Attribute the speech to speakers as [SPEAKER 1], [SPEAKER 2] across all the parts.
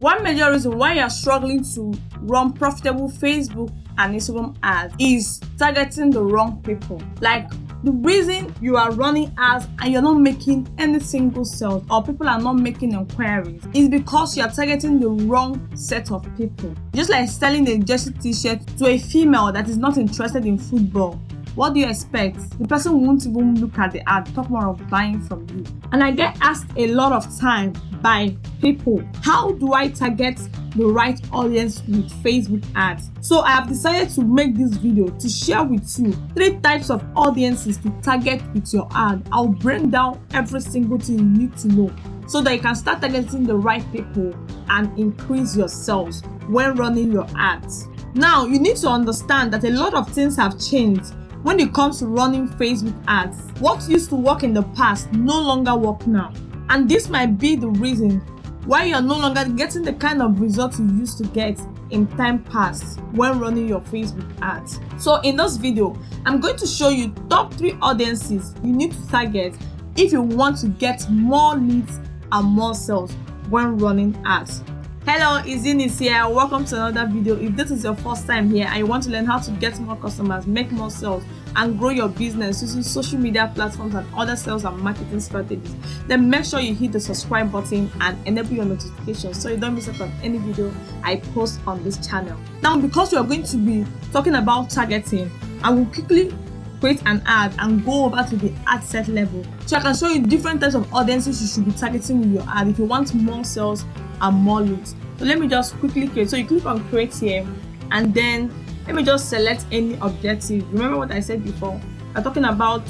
[SPEAKER 1] One major reason why you're struggling to run profitable Facebook and Instagram ads is targeting the wrong people. Like, the reason you are running ads and you're not making any single sales, or people are not making inquiries, is because you are targeting the wrong set of people. Just like selling a jersey t-shirt to a female that is not interested in football. What do you expect? The person won't even look at the ad, talk more of buying from you. And I get asked a lot of time by people, how do I target the right audience with Facebook ads? So I have decided to make this video to share with you 3 types of audiences to target with your ad. I'll break down every single thing you need to know so that you can start targeting the right people and increase your sales when running your ads. Now, you need to understand that a lot of things have changed when it comes to running Facebook ads. What used to work in the past no longer work now. And this might be the reason why you're no longer getting the kind of results you used to get in time past when running your Facebook ads. So in this video, I'm going to show you top 3 audiences you need to target if you want to get more leads and more sales when running ads. Hello, Izinis here. Welcome to another video. If this is your first time here and you want to learn how to get more customers, make more sales, and grow your business using social media platforms and other sales and marketing strategies, then make sure you hit the subscribe button and enable your notifications so you don't miss out on any video I post on this channel. Now, because we are going to be talking about targeting, I will quickly create an ad and go over to the ad set level so I can show you different types of audiences you should be targeting with your ad if you want more sales and more leads. So let me just quickly create. So you click on create here, and then let me just select any objective. Remember what I said before, we're talking about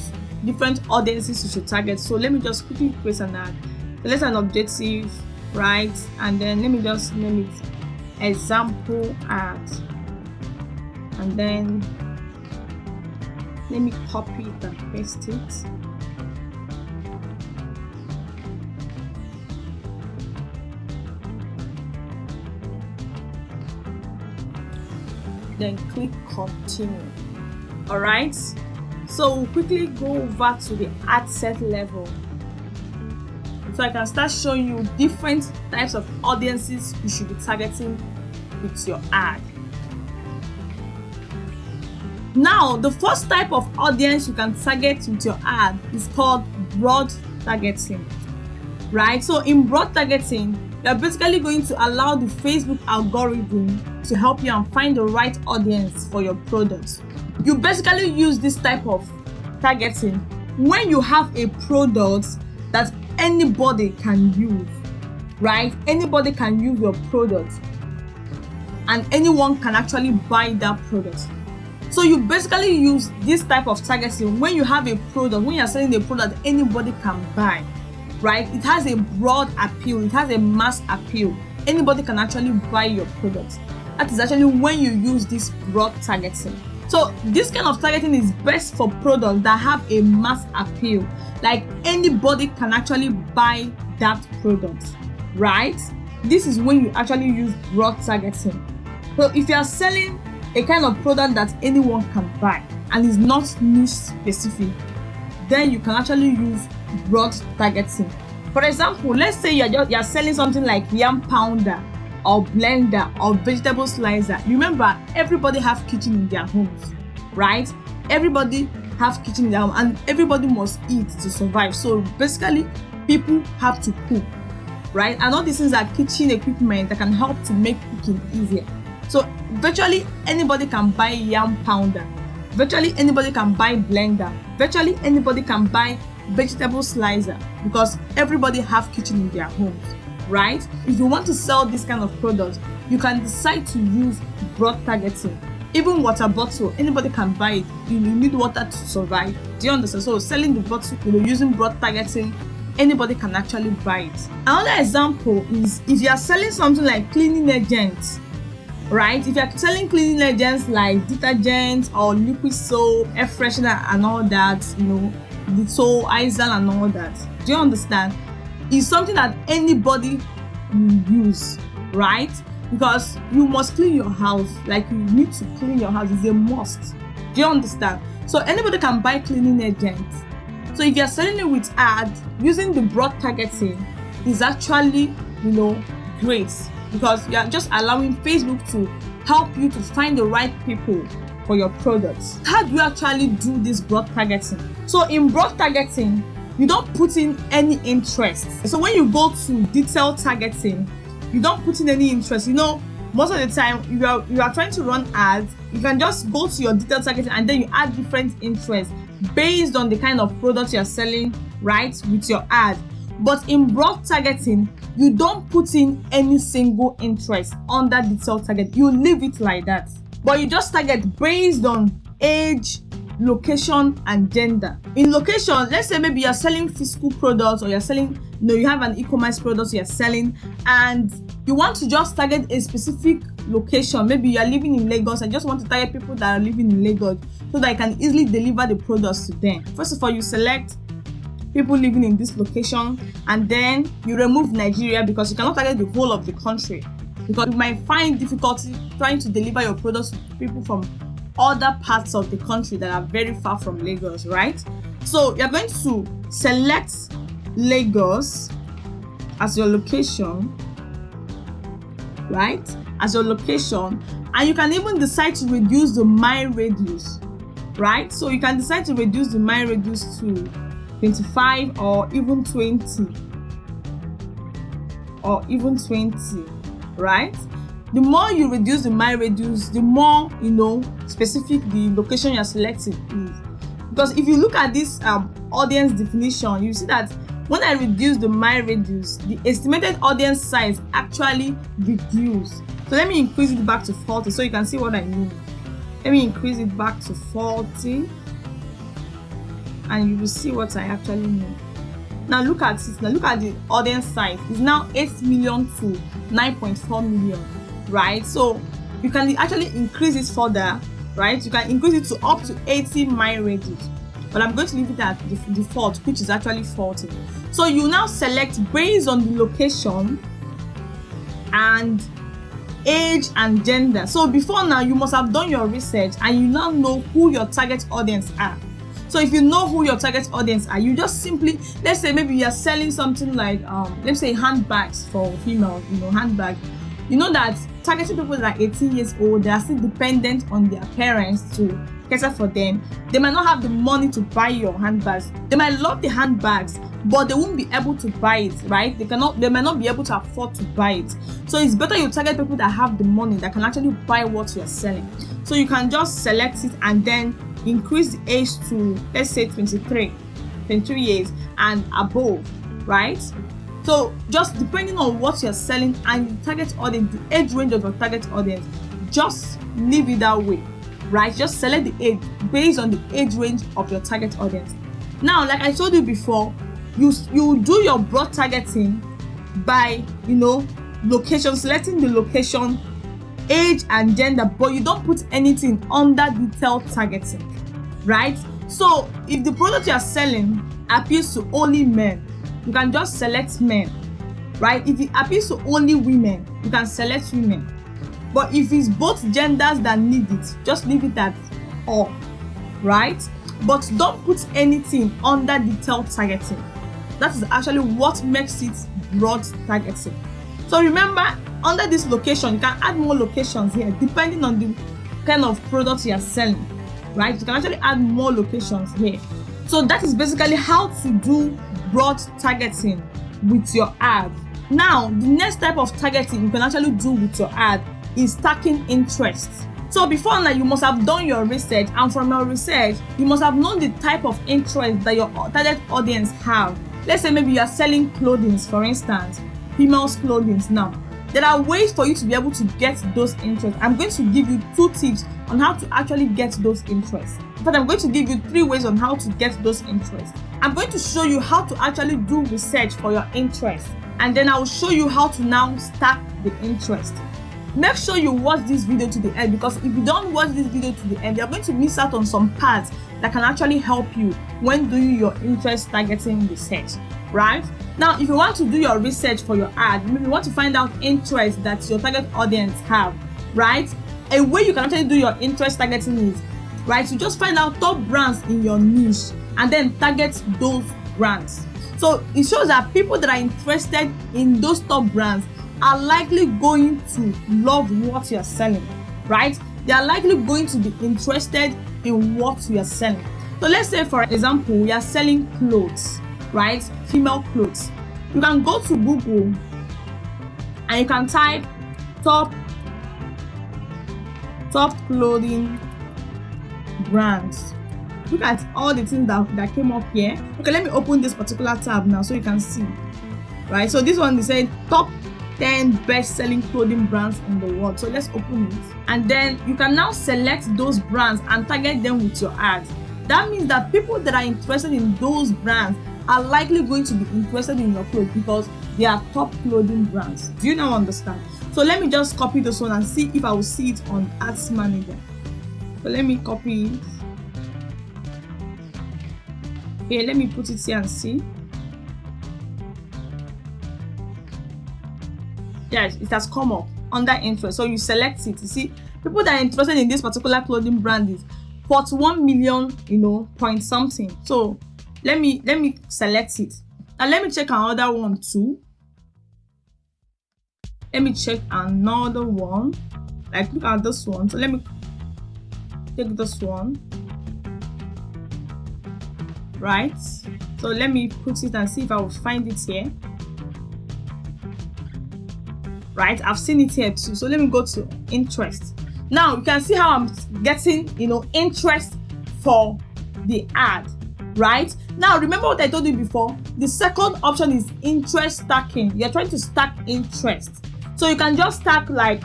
[SPEAKER 1] different audiences you should target. So let me just quickly create an ad. Select an objective, right? And then let me just name it example ad, and then let me copy it and paste it. Then click continue. All right, so we'll quickly go over to the ad set level so I can start showing you different types of audiences you should be targeting with your ad. Now, the first type of audience you can target with your ad is called broad targeting, right? So in broad targeting, you're basically going to allow the Facebook algorithm to help you and find the right audience for your product. You basically use this type of targeting when you have a product that anybody can use, right? Anybody can use your product and anyone can actually buy that product. So you basically use this type of targeting when you have a product, when you're selling a product that anybody can buy, right? It has a broad appeal, it has a mass appeal. Anybody can actually buy your product. That is actually when you use this broad targeting. So this kind of targeting is best for products that have a mass appeal, like anybody can actually buy that product, right? This is when you actually use broad targeting. So if you are selling a kind of product that anyone can buy and is not niche specific, then you can actually use broad targeting. For example, let's say you're selling something like yam pounder or blender or vegetable slicer. Remember, everybody have kitchen in their homes, right? Everybody have kitchen in their home and everybody must eat to survive. So basically, people have to cook, right? And all these things are kitchen equipment that can help to make cooking easier. So virtually anybody can buy yam pounder. Virtually anybody can buy blender. Virtually anybody can buy vegetable slicer because everybody have kitchen in their homes, right? If you want to sell this kind of product, you can decide to use broad targeting. Even water bottle, anybody can buy it. You need water to survive. Do you understand? So selling the bottle, using broad targeting, anybody can actually buy it. Another example is if you are selling something like cleaning agents, right? If you are selling cleaning agents like detergent or liquid soap, air freshener and all that, the soap, Izal and all that. Do you understand? It's something that anybody will use, right? Because you must clean your house. Like, you need to clean your house. It's a must. Do you understand? So anybody can buy cleaning agents. So if you're selling it with ads, using the broad targeting is actually, great. because you are just allowing Facebook to help you to find the right people for your products. How do you actually do this broad targeting? So in broad targeting, you don't put in any interest. So when you go to detailed targeting, you don't put in any interest. Most of the time you are trying to run ads, you can just go to your detailed targeting and then you add different interests based on the kind of products you're selling, right, with your ad. But in broad targeting, you don't put in any single interest under detailed target. You leave it like that. But you just target based on age, location, and gender. In location, let's say maybe you're selling physical products, or you're selling, you have an e-commerce product you're selling, and you want to just target a specific location. Maybe you're living in Lagos and just want to target people that are living in Lagos so that you can easily deliver the products to them. First of all, you select people living in this location, and then you remove Nigeria because you cannot target the whole of the country, because you might find difficulty trying to deliver your products to people from other parts of the country that are very far from Lagos, right? So you're going to select Lagos as your location, right? As your location, and you can even decide to reduce the mile radius, right? So you can decide to reduce the mile radius to 25 or even 20, right? The more you reduce the mile radius, the more specific the location you're selecting is. Because if you look at this audience definition, you see that when I reduce the mile radius, the estimated audience size actually reduced. So let me increase it back to 40 so you can see what I mean. Let me increase it back to 40 and you will see what I actually mean. Now look at it. Now look at the audience size. It's now 8 million to 9.4 million, right? So you can actually increase it further, right? You can increase it to up to 80 mile radius. But I'm going to leave it at the default, which is actually 40. So you now select based on the location and age and gender. So before now, you must have done your research and you now know who your target audience are. So if you know who your target audience are, you just simply, let's say maybe you are selling something like, let's say handbags for females, handbags. You know that targeting people that are 18 years old, they are still dependent on their parents to cater for them. They might not have the money to buy your handbags. They might love the handbags, but they won't be able to buy it, right? They might not be able to afford to buy it. So it's better you target people that have the money, that can actually buy what you're selling. So you can just select it and then increase the age to, let's say 23 years and above, right? So just depending on what you're selling and the target audience, the age range of your target audience, just leave it that way, right? Just select the age based on the age range of your target audience. Now, like I told you before, you do your broad targeting by, location, selecting the location, age and gender, but you don't put anything under detailed targeting, right? So if the product you are selling appeals to only men, you can just select men, right? If it appeals to only women, you can select women. But if it's both genders that need it, just leave it at all, right? But don't put anything under detailed targeting. That is actually what makes it broad targeting. So remember, under this location, you can add more locations here depending on the kind of product you are selling, right? You can actually add more locations here. So that is basically how to do broad targeting with your ad. Now, the next type of targeting you can actually do with your ad is tagging interests. So before now, you must have done your research, and from your research, you must have known the type of interest that your target audience have. Let's say maybe you are selling clothing, for instance, females clothing. Now, there are ways for you to be able to get those interests. I'm going to give you 2 tips on how to actually get those interests. But I'm going to give you 3 ways on how to get those interests. I'm going to show you how to actually do research for your interest, and then I will show you how to now stack the interest. Make sure you watch this video to the end, because if you don't watch this video to the end, you're going to miss out on some parts that can actually help you when doing your interest targeting research, right? Now, if you want to do your research for your ad, maybe you want to find out interests that your target audience have, right? A way you can actually do your interest targeting is, right, to just find out top brands in your niche and then target those brands. So it shows that people that are interested in those top brands are likely going to love what you're selling, right? They are likely going to be interested in what you are selling. So let's say, for example, we are selling clothes, right? Female clothes. You can go to Google and you can type top clothing brands. Look at all the things that came up here. Okay, let me open this particular tab now so you can see, right? So this one is saying top 10 best-selling clothing brands in the world. So let's open it, and then you can now select those brands and target them with your ads. That means that people that are interested in those brands are likely going to be interested in your clothes because they are top clothing brands. Do you now understand? So let me just copy this one and see if I will see it on Ads Manager. So let me copy it. Okay, let me put it here and see. Yes, it has come up under interest. So you select it. You see, people that are interested in this particular clothing brand is 41 million, point something. So let me select it. And let me check another one too. Let me check another one. Like, look at this one. So let me take this one. Right. So let me put it and see if I will find it here. Right, I've seen it here too. So let me go to interest. Now you can see how I'm getting, interest for the ad, right? Now remember what I told you before. The second option is interest stacking. You're trying to stack interest. So you can just stack like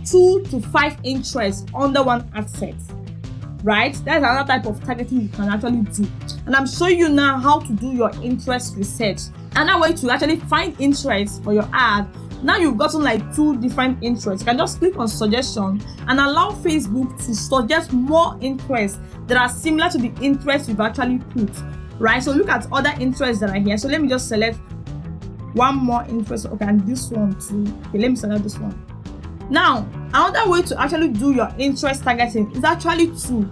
[SPEAKER 1] 2 to 5 interests under one asset, right? That's another type of targeting you can actually do. And I'm showing you now how to do your interest research. Another way to actually find interest for your ad. Now you've gotten like 2 different interests. You can just click on suggestion and allow Facebook to suggest more interests that are similar to the interests you've actually put, right? So look at other interests that are here. So let me just select one more interest. Okay, and this one too. Okay, let me select this one. Now, another way to actually do your interest targeting is actually to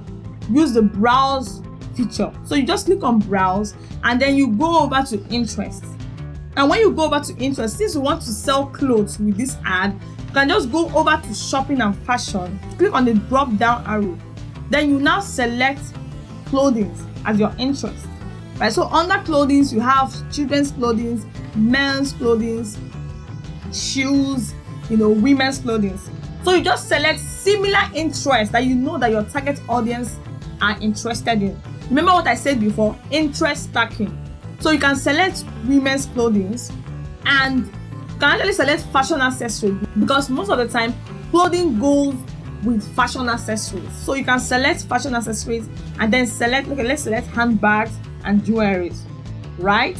[SPEAKER 1] use the browse feature. So you just click on browse and then you go over to interest. And when you go over to interest, since you want to sell clothes with this ad, you can just go over to shopping and fashion, click on the drop down arrow. Then you now select clothing as your interest. Right? So under clothing, you have children's clothing, men's clothing, shoes, women's clothing. So you just select similar interests that you know that your target audience are interested in. Remember what I said before, interest stacking. So you can select women's clothing and you can actually select fashion accessories because most of the time clothing goes with fashion accessories. So you can select fashion accessories and then select, okay, let's select handbags and jewelry, right?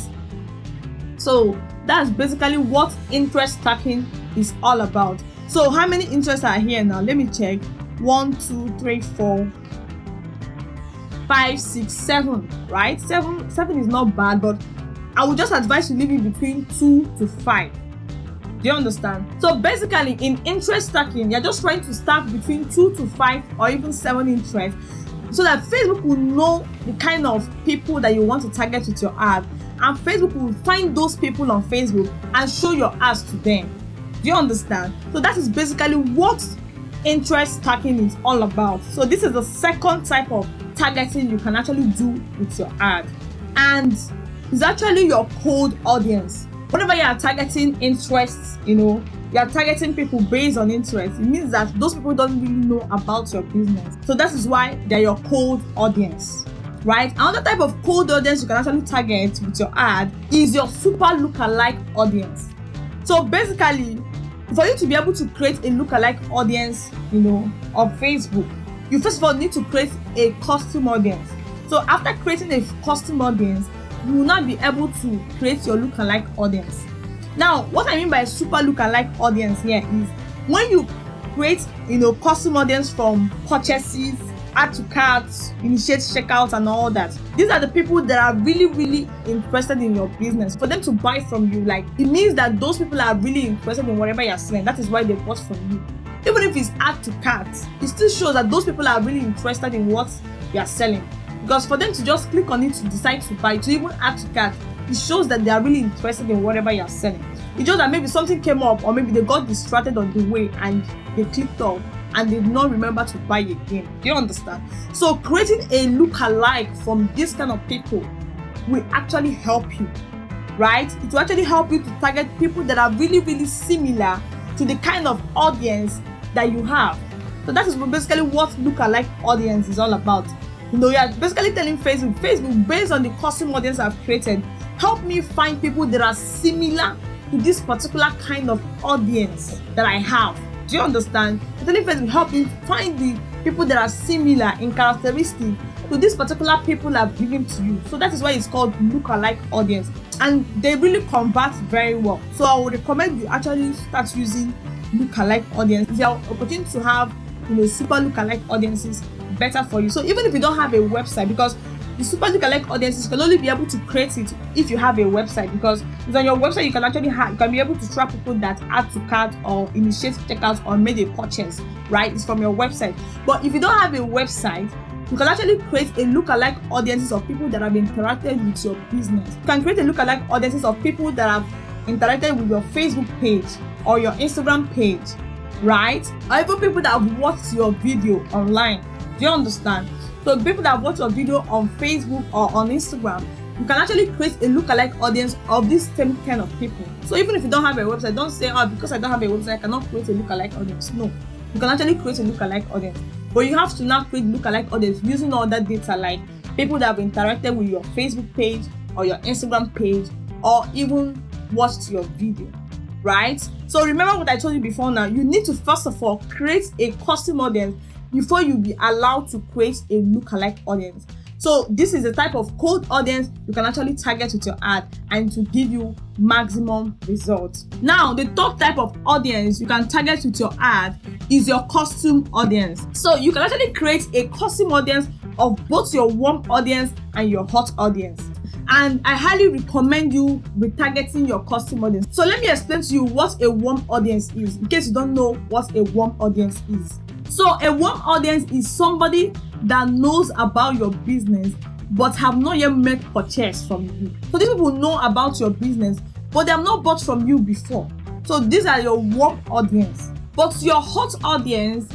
[SPEAKER 1] So that's basically what interest stacking is all about. So how many interests are here now? Let me check. 1, 2, 3, 4, 5, 6, 7, right? 7 is not bad, but I would just advise you leave it between 2 to 5. Do you understand? So basically in interest stacking, you're just trying to stack between 2 to 5 or even 7 interests so that Facebook will know the kind of people that you want to target with your ad, and Facebook will find those people on Facebook and show your ads to them. Do you understand? So that is basically what interest stacking is all about. So this is the second type of targeting you can actually do with your ad, and it's actually your cold audience. Whenever you are targeting interests, you are targeting people based on interest. It means that those people don't really know about your business. So that is why they're your cold audience, right? Another type of cold audience you can actually target with your ad is your super lookalike audience. So basically, for you to be able to create a lookalike audience, of Facebook, you first of all need to create a custom audience. So after creating a custom audience, you will not be able to create your lookalike audience. Now, what I mean by super lookalike audience here is when you create, custom audience from purchases, add to carts, initiate checkout, and all that. These are the people that are really, really interested in your business. For them to buy from you, it means that those people are really interested in whatever you're selling. That is why they bought from you. Even if it's add to cart, it still shows that those people are really interested in what you are selling. Because for them to just click on it to decide to buy, to even add to cart, it shows that they are really interested in whatever you are selling. It's just that maybe something came up, or maybe they got distracted on the way and they clicked off and they did not remember to buy again. Do you understand? So creating a lookalike from this kind of people will actually help you, right? It will actually help you to target people that are really, really similar to the kind of audience that you have. So that is basically what lookalike audience is all about. You are basically telling Facebook, based on the custom audience I've created, help me find people that are similar to this particular kind of audience that I have. Do you understand? Telling Facebook, help me find the people that are similar in characteristics to this particular people I've given to you. So that is why it's called lookalike audience, and they really convert very well. So I would recommend you actually start using lookalike audience. If you have opportunity to have super lookalike audiences, better for you. So even if you don't have a website, because the super lookalike audiences, you can only be able to create it if you have a website, because it's on your website you can actually you can be able to track people that add to cart or initiate checkout or made a purchase, right? It's from your website. But if you don't have a website, you can actually create a lookalike audiences of people that have interacted with your business. You can create a lookalike audiences of people that have interacted with your Facebook page or your Instagram page, right? Or even people that have watched your video online. Do you understand? So people that watch your video on Facebook or on Instagram, you can actually create a lookalike audience of this same kind of people. So even if you don't have a website, don't say, because I don't have a website, I cannot create a lookalike audience. No, you can actually create a lookalike audience. But you have to now create lookalike audience using all that data, like people that have interacted with your Facebook page or your Instagram page, or even watched your video, right? So remember what I told you before now. You need to first of all create a custom audience before you be allowed to create a lookalike audience. So this is the type of cold audience you can actually target with your ad and to give you maximum results. Now, the third type of audience you can target with your ad is your custom audience. So you can actually create a custom audience of both your warm audience and your hot audience. And I highly recommend you retargeting your custom audience. So let me explain to you what a warm audience is, in case you don't know what a warm audience is. So a warm audience is somebody that knows about your business but have not yet made purchase from you. So these people know about your business but they have not bought from you before. So these are your warm audience. But your hot audience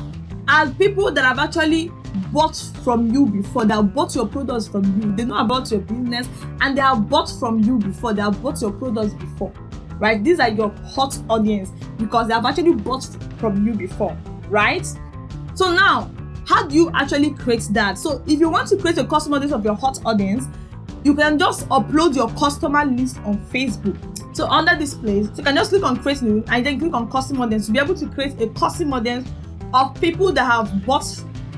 [SPEAKER 1] are people that have actually bought from you before. They have bought your products from you. They know about your business and they have bought from you before. They have bought your products before, right? These are your hot audience because they have actually bought from you before, right? So now, how do you actually create that? So if you want to create a customer list of your hot audience, you can just upload your customer list on Facebook. So under this place, you can just click on create new and then click on custom audience to be able to create a custom audience of people that have bought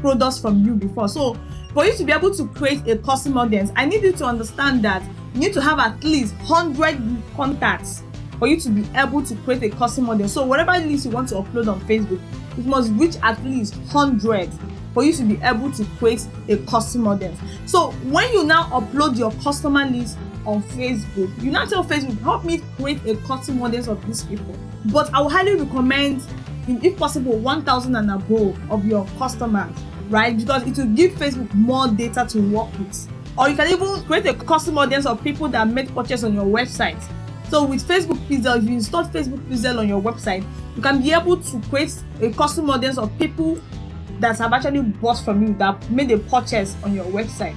[SPEAKER 1] products from you before. So for you to be able to create a custom audience, I need you to understand that you need to have at least 100 contacts for you to be able to create a custom audience. So whatever list you want to upload on Facebook, it must reach at least 100 for you to be able to create a custom audience. So when you now upload your customer list on Facebook, you now tell Facebook, help me create a custom audience of these people. But I would highly recommend, if possible, 1,000 and above of your customers, right? Because it will give Facebook more data to work with. Or you can even create a custom audience of people that made purchase on your website. So with Facebook Pixel, if you install Facebook Pixel on your website, you can be able to create a custom audience of people that have actually bought from you, that made a purchase on your website.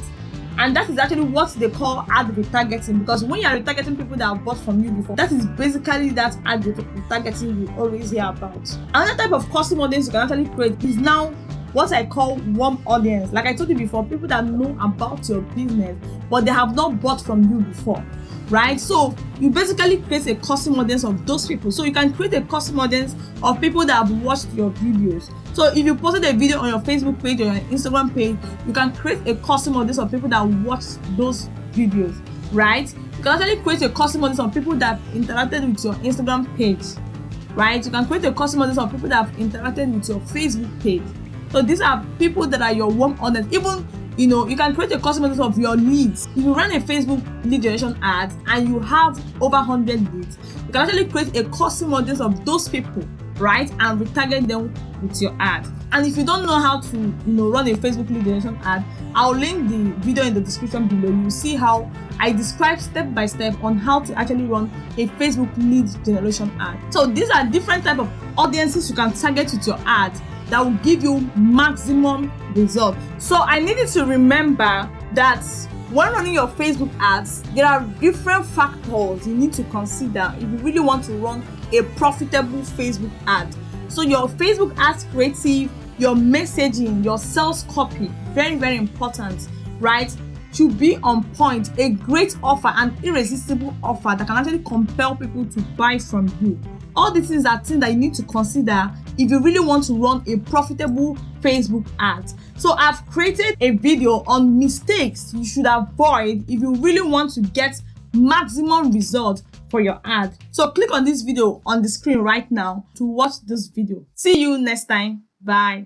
[SPEAKER 1] And that is actually what they call ad retargeting, because when you are retargeting people that have bought from you before, that is basically that ad retargeting you always hear about. Another type of custom audience you can actually create is now what I call warm audience. Like I told you before, people that know about your business, but they have not bought from you before, right? So you basically create a custom audience of those people. So you can create a custom audience of people that have watched your videos. So if you posted a video on your Facebook page or your Instagram page, you can create a custom audience of people that watch those videos, right? You can actually create a custom audience of people that have interacted with your Instagram page, right? You can create a custom audience of people that have interacted with your Facebook page. So these are people that are your warm audience. Even, you can create a custom audience of your leads. If you run a Facebook lead generation ad and you have over 100 leads, you can actually create a custom audience of those people, right? And retarget them with your ad. And if you don't know how to run a Facebook lead generation ad, I'll link the video in the description below. You'll see how I describe step by step on how to actually run a Facebook lead generation ad. So these are different type of audiences you can target with your ad that will give you maximum result. So I need you to remember that when running your Facebook ads, there are different factors you need to consider if you really want to run a profitable Facebook ad. So your Facebook ads creative, your messaging, your sales copy, very, very important, right? To be on point, a great offer, an irresistible offer that can actually compel people to buy from you. All these things are things that you need to consider if you really want to run a profitable Facebook ad. So I've created a video on mistakes you should avoid if you really want to get maximum result for your ad. So click on this video on the screen right now to watch this video. See you next time. Bye.